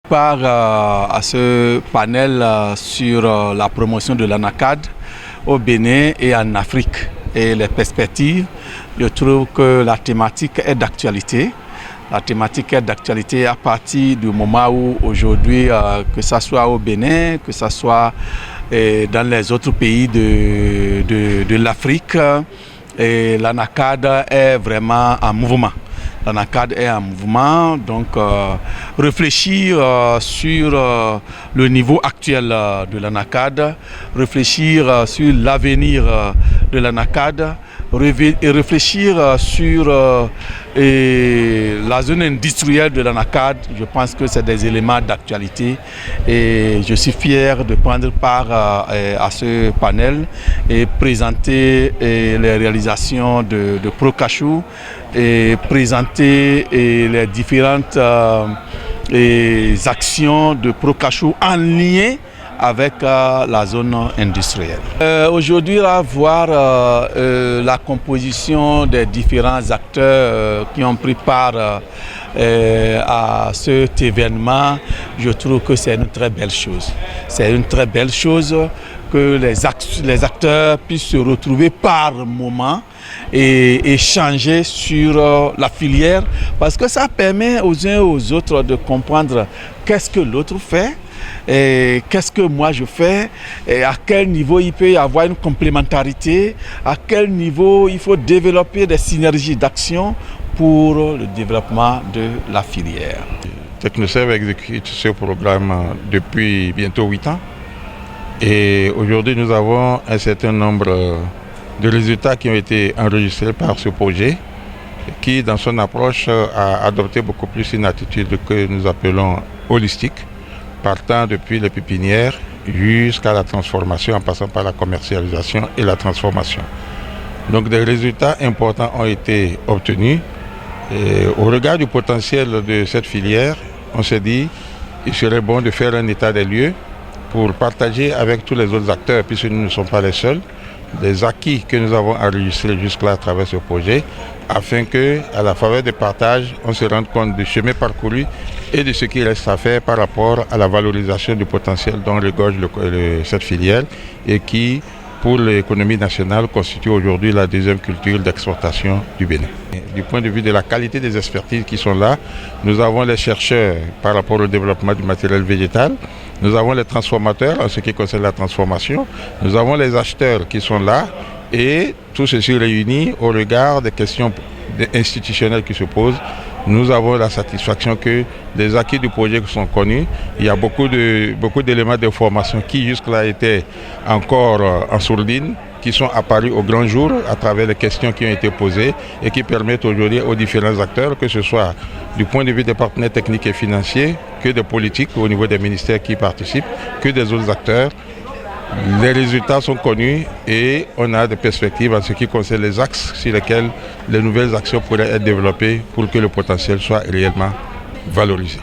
Par à ce panel sur la promotion de l'ANACAD au Bénin et en Afrique et les perspectives, je trouve que la thématique est d'actualité. La thématique est d'actualité à partir du moment où aujourd'hui, que ce soit au Bénin, que ce soit dans les autres pays de l'Afrique, l'ANACAD est vraiment en mouvement. L'ANACAD est en mouvement, donc réfléchir sur le niveau actuel de l'ANACAD, réfléchir sur l'avenir de l'ANACAD, et réfléchir sur la zone industrielle de l'ANACAD. Je pense que c'est des éléments d'actualité et je suis fier de prendre part à ce panel et présenter les réalisations de Procachou et présenter les différentes actions de Procachou en lien avec la zone industrielle. Aujourd'hui, voir la composition des différents acteurs qui ont pris part à cet événement, je trouve que c'est une très belle chose. C'est une très belle chose que les acteurs puissent se retrouver par moment et échanger sur la filière, parce que ça permet aux uns et aux autres de comprendre qu'est-ce que l'autre fait, et qu'est-ce que moi je fais, et à quel niveau il peut y avoir une complémentarité, à quel niveau il faut développer des synergies d'action pour le développement de la filière. TechnoServe exécute ce programme depuis bientôt 8 ans et aujourd'hui nous avons un certain nombre de résultats qui ont été enregistrés par ce projet qui dans son approche a adopté beaucoup plus une attitude que nous appelons holistique, partant depuis les pépinières jusqu'à la transformation en passant par la commercialisation et la transformation. Donc des résultats importants ont été obtenus. Et au regard du potentiel de cette filière, on s'est dit qu'il serait bon de faire un état des lieux pour partager avec tous les autres acteurs, puisque nous ne sommes pas les seuls, des acquis que nous avons enregistrés jusque-là à travers ce projet, afin qu'à la faveur des partages, on se rende compte du chemin parcouru et de ce qui reste à faire par rapport à la valorisation du potentiel dont regorge cette filière et qui, pour l'économie nationale, constitue aujourd'hui la deuxième culture d'exportation du Bénin. Du point de vue de la qualité des expertises qui sont là, nous avons les chercheurs par rapport au développement du matériel végétal, nous avons les transformateurs en ce qui concerne la transformation, nous avons les acheteurs qui sont là et tout ceci réuni au regard des questions institutionnelles qui se posent. Nous avons la satisfaction que les acquis du projet sont connus. Il y a beaucoup d'éléments d'information qui jusque-là étaient encore en sourdine, qui sont apparus au grand jour à travers les questions qui ont été posées et qui permettent aujourd'hui aux différents acteurs, que ce soit du point de vue des partenaires techniques et financiers, que des politiques au niveau des ministères qui participent, que des autres acteurs. Les résultats sont connus et on a des perspectives en ce qui concerne les axes sur lesquels les nouvelles actions pourraient être développées pour que le potentiel soit réellement valorisé.